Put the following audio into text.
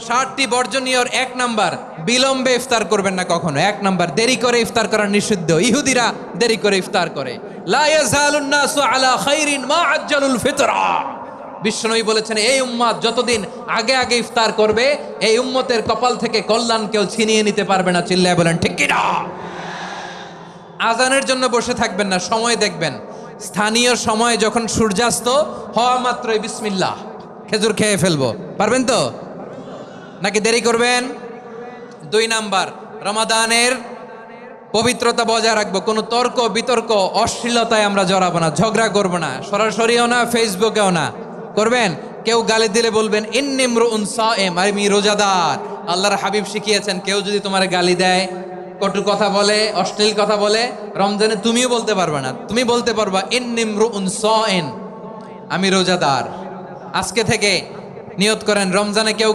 60টি বর্জনীয়র 1 number, বিলম্বে ইফতার করবেন না কখনো। 1 নাম্বার, দেরি করে ইফতার করা নিষিদ্ধ। ইহুদিরা দেরি করে ইফতার করে। লা ইয়াজালুন নাসু আলা খাইরিন মা আজ্জালুল ফিতরা। বিশ্বনবী বলেছেন, এই উম্মত যতদিন আগে আগে ইফতার করবে, এই উম্মতের কপাল থেকে কল্যাণ কেউ ছিনিয়ে নিতে পারবে না। চিল্লায় বলেন ঠিক কি না? আজানের জন্য বসে থাকবেন না, সময় দেখবেন। স্থানীয় সময় যখন সূর্যাস্ত হওয়া মাত্রই বিসমিল্লাহ, খেজুর খেয়ে ফেলবো। পারবেন তো নাকি দেরি করবেন? 2 নাম্বার, রমাদানের পবিত্রতা বজায় রাখবো। কোনো তর্ক বিতর্ক অশ্লীলতায় আমরা জড়াবো না, ঝগড়া করবো না, সরাসরিও না, ফেসবুকেও না। করবেন? কেউ গালি দিলে বলবেন ইন্নিমরুউন সায়েম, আমি রোজাদার। আল্লাহর হাবিব শিখিয়েছেন, কেউ যদি তোমার গালি দেয়, কটু কথা বলে, অশ্লীল কথা বলে, রমজানে তুমিও বলতে পারবে না। তুমি বলতে পারবা ইন্নিমরুউন সায়েম, আমি রোজাদার। আজকে থেকে নিয়ত করেন, রমজানে কেউ